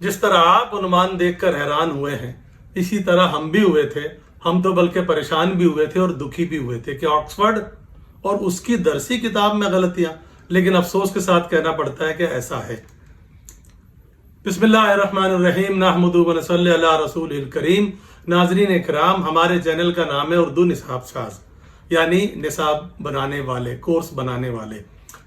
जिस तरह आप उन्मान देखकर हैरान हुए हैं, इसी तरह हम भी हुए थे। हम तो बल्कि परेशान भी हुए थे और दुखी भी हुए थे कि ऑक्सफोर्ड और उसकी दरसी किताब में गलतियां। लेकिन अफसोस के साथ कहना पड़ता है कि ऐसा है। बिस्मिल्लाहिर्रहमानिर्रहीम, नहमदुहु व नसल्ली अला रसूलिल करीम। नाज़रीन इकराम, हमारे चैनल का नाम है उर्दू निसाब साज, यानी निसाब बनाने वाले, कोर्स बनाने वाले।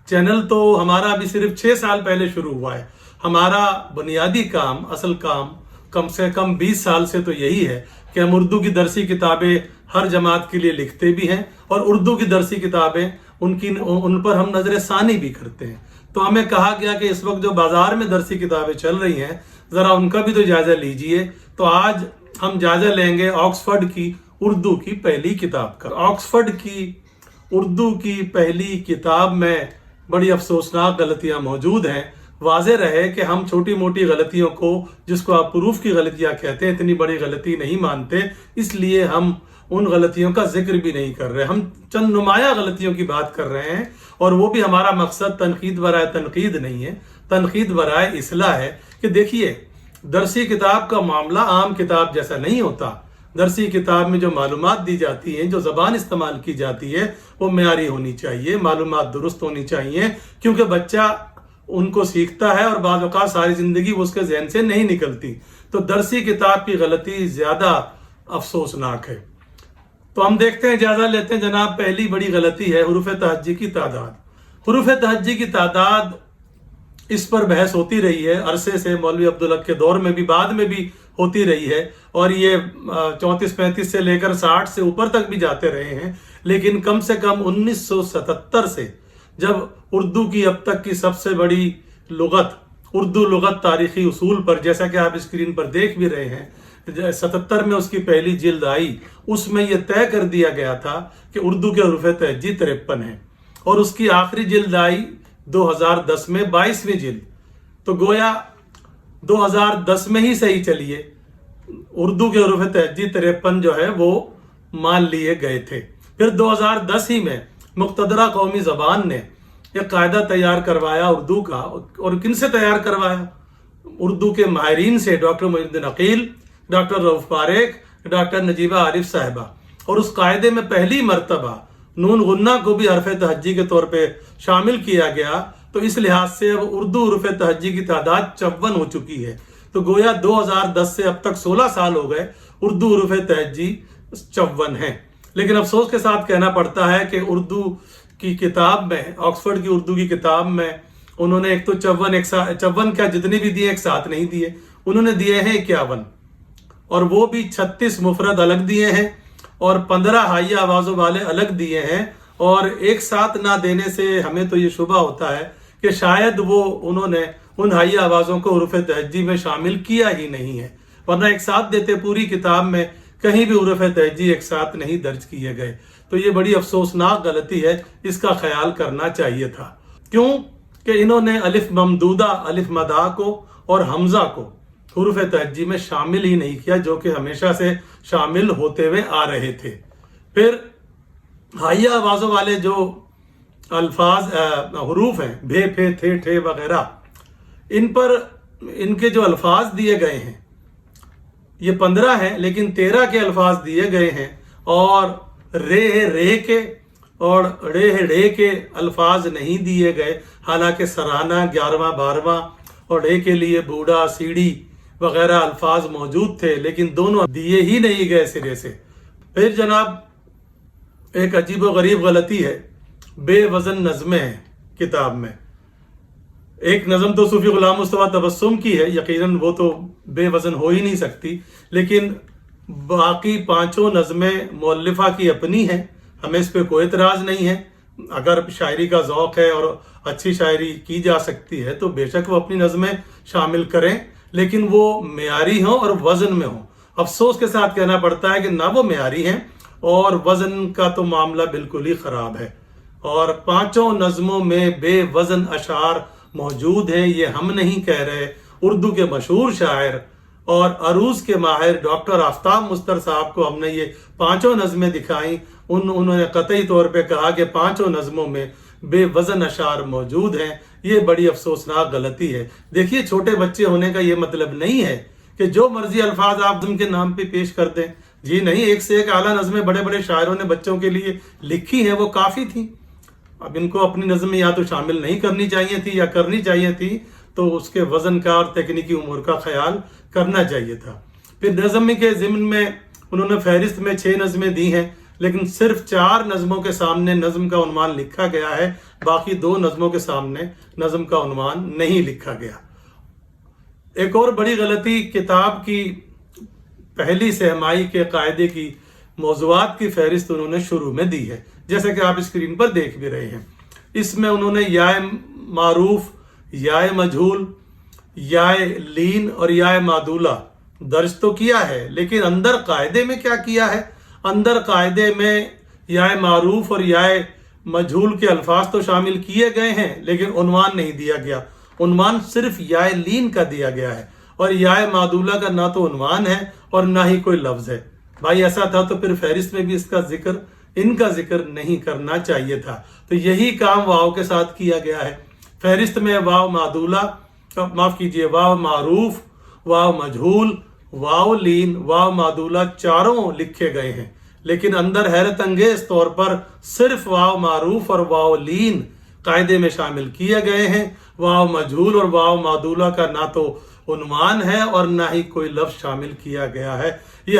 चैनल तो हमारा अभी सिर्फ 6 साल पहले शुरू हुआ है। हमारा बुनियादी काम, असल काम कम से कम 20 साल से तो यही है कि हम उर्दू की दरसी किताबें हर जमात के लिए लिखते भी हैं और उर्दू की दरसी किताबें उन पर हम नजर सानी भी करते हैं। तो हमें कहा गया कि इस वक्त जो बाजार में दरसी किताबें चल रही हैं, ज़रा उनका भी तो जायज़ा लीजिए। तो आज हम जायज़ा लेंगे ऑक्सफोर्ड की उर्दू की पहली किताब का। ऑक्सफोर्ड की उर्दू की पहली किताब में बड़ी अफसोसनाक गलतियां मौजूद हैं। वाज़ेह रहे कि हम छोटी मोटी गलतियों को, जिसको आप प्रूफ की गलतियां कहते हैं, इतनी बड़ी गलती नहीं मानते, इसलिए हम उन गलतियों का जिक्र भी नहीं कर रहे। हम चंद नुमाया गलतियों की बात कर रहे हैं, और वो भी हमारा मकसद तनकीद बराए तनकीद नहीं है, तनकीद बराए इस्लाह है। कि देखिए, दरसी किताब का मामला आम किताब जैसा नहीं होता। दरसी किताब में जो मालूमात दी जाती हैं, जो ज़बान इस्तेमाल की जाती है, वो मेयारी होनी चाहिए, मालूमात दुरुस्त होनी चाहिए, क्योंकि बच्चा उनको सीखता है और बाद औक़ात सारी ज़िंदगी वो उसके जहन से नहीं निकलती। तो दरसी किताब की गलती ज़्यादा अफसोसनाक है। तो हम देखते हैं, जायज़ा लेते हैं जनाब। पहली बड़ी गलती है हुरूफ तहज्जी की तादाद। हुरूफ तहज्जी की तादाद, इस पर बहस होती रही है अरसे से, मौलवी अब्दुल हक के दौर में भी, बाद में भी होती रही है, और ये 34-35 से लेकर 60 से ऊपर तक भी जाते रहे हैं। लेकिन कम से कम 1977 से, जब उर्दू की अब तक की सबसे बड़ी लुगत, उर्दू लुगत तारीखी उसूल पर, जैसा कि आप स्क्रीन पर देख भी रहे हैं, 77 में उसकी पहली जिल्द आई। उसमें यह तय कर दिया गया था कि उर्दू के हुरूफ तहज्जी 53 है, और उसकी आखिरी जिल्द आई 2010 में, 22वीं जिल्द। तो गोया 2010 में ही सही चलिए, उर्दू के हुरूफ तहज्जी 53 जो है वो मान लिए गए थे। फिर 2010 ही में मुक़्तदरा कौमी ज़बान ने एक कायदा तैयार करवाया उर्दू का, और किन से तैयार करवाया? उर्दू के माहिरीन से, doctor Moinuddin Aqeel, doctor Rauf Parekh, doctor Najiba Arif sahiba. और उस कायदे में पहली मरतबा नून गुन्ना को भी हरफ तहज्जी के तौर पे शामिल किया गया। तो इस लिहाज से अब उर्दू हरफ तहज्जी की तादाद 54 हो चुकी है। तो गोया 2010 से अब तक 16 साल हो गए, उर्दू हरफ तहज्जी 54 है। लेकिन अफसोस के साथ कहना पड़ता है कि उर्दू की किताब में, ऑक्सफोर्ड की उर्दू की किताब में, उन्होंने एक तो 54 क्या, जितने भी दिए एक साथ नहीं दिए, उन्होंने दिए हैं 51, और वो भी 36 मुफरद अलग दिए हैं और 15 हाइया आवाज़ों वाले अलग दिए हैं। और एक साथ ना देने से हमें तो ये शुबा होता है कि शायद वो उन्होंने उन हाइया आवाज़ों को हुरूफ तहज्जी में शामिल किया ही नहीं है, वरना एक साथ देते पूरी किताब में कहीं भी हुरूफ तहज्जी एक साथ नहीं दर्ज किए गए। तो ये बड़ी अफसोसनाक गलती है, इसका ख्याल करना चाहिए था। क्यों कि इन्होंने अलिफ ममदूदा, अलिफ मदा को और हमजा को हुरूफ तहज्जी में शामिल ही नहीं किया, जो कि हमेशा से शामिल होते हुए आ रहे थे। फिर हाइया आवाज़ों वाले जो अल्फाज, हुरूफ हैं, भे, फे, थे, ठे वगैरह, इन पर इनके जो अल्फाज दिए गए हैं, ये 15 हैं, लेकिन 13 के अल्फाज दिए गए हैं, और रे के और रे के अल्फाज नहीं दिए गए। हालांकि सराहना 11वां 12वां और रे के लिए बूढ़ा, सीढ़ी वगैरह अल्फाज मौजूद थे, लेकिन दोनों दिए ही नहीं गए सिरे से। फिर जनाब एक अजीब व गरीब गलती है, बेवजन नज़में हैं किताब में। एक नज़म तो सूफी गुलाम मुस्तफा तबस्सुम की है, यकीनन वो तो बेवजन हो ही नहीं सकती, लेकिन बाकी 5 नज़में मुअल्लिफा की अपनी हैं। हमें इस पर कोई एतराज़ नहीं है। अगर शायरी का ज़ौक़ है और अच्छी शायरी की जा सकती है तो बेशक वो अपनी नज़में शामिल करें, लेकिन वो मेयारी हों और वज़न में हों। अफसोस के साथ कहना पड़ता है कि ना वो मेयारी हैं, और वज़न का तो मामला बिल्कुल ही ख़राब है। और 5 नज़मों में बेवज़न अशार मौजूद हैं, ये हम नहीं कह रहे। उर्दू के मशहूर शायर और अरूज़ के माहिर डॉक्टर आफ्ताब मुस्तर साहब को हमने ये 5 नज़में दिखाई। उन्होंने कतई तौर पे कहा कि 5 नज़मों में बेवज़न अशार मौजूद हैं। یہ بڑی افسوسناک غلطی ہے۔ دیکھیے چھوٹے بچے ہونے کا یہ مطلب نہیں ہے کہ جو مرضی الفاظ آپ نظم کے نام پہ پیش کر دیں، جی نہیں، ایک سے ایک اعلیٰ نظمیں بڑے بڑے شاعروں نے بچوں کے لیے لکھی ہیں، وہ کافی تھیں۔ اب ان کو اپنی نظم میں یا تو شامل نہیں کرنی چاہیے تھی یا کرنی چاہیے تھی تو اس کے وزن کا اور تکنیکی امور کا خیال کرنا چاہیے تھا۔ پھر نظم کے ضمن میں انہوں نے فہرست میں 6 نظمیں دی ہیں، لیکن صرف 4 نظموں کے سامنے نظم کا عنوان لکھا گیا ہے، باقی 2 نظموں کے سامنے نظم کا عنوان نہیں لکھا گیا۔ ایک اور بڑی غلطی کتاب کی پہلی سہمائی کے قاعدے کی موضوعات کی فہرست انہوں نے شروع میں دی ہے، جیسا کہ آپ اسکرین پر دیکھ بھی رہے ہیں۔ اس میں انہوں نے یا معروف، یا مجہول، یا لین اور یا معدولہ درج تو کیا ہے، لیکن اندر قاعدے میں کیا کیا ہے؟ اندر قاعدے میں یا معروف اور یا مجہول کے الفاظ تو شامل کیے گئے ہیں، لیکن عنوان نہیں دیا گیا۔ عنوان صرف یا لین کا دیا گیا ہے، اور یا معدولہ کا نہ تو عنوان ہے اور نہ ہی کوئی لفظ ہے۔ بھائی ایسا تھا تو پھر فہرست میں بھی ان کا ذکر نہیں کرنا چاہیے تھا۔ تو یہی کام واو کے ساتھ کیا گیا ہے۔ فہرست میں واو معدولہ، واو معروف، واو مجہول، واو لین، واو معدولہ چاروں لکھے گئے ہیں، لیکن اندر حیرت انگیز طور پر صرف واو معروف اور واو لین قاعدے میں شامل کیے گئے ہیں۔ واو مجہول اور واو معدولہ کا نہ تو عنوان ہے اور نہ ہی کوئی لفظ شامل کیا گیا ہے۔ یہ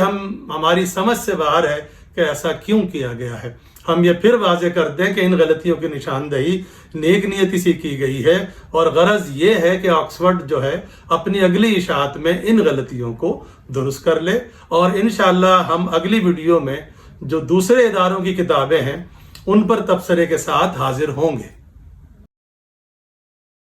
ہماری سمجھ سے باہر ہے کہ ایسا کیوں کیا گیا ہے۔ ہم یہ پھر واضح کر دیں کہ ان غلطیوں کی نشاندہی نیک نیتی سے کی گئی ہے، اور غرض یہ ہے کہ آکسفورڈ جو ہے اپنی اگلی اشاعت میں ان غلطیوں کو درست کر لے، اور انشاءاللہ ہم اگلی ویڈیو میں جو دوسرے اداروں کی کتابیں ہیں ان پر تبصرے کے ساتھ حاضر ہوں گے۔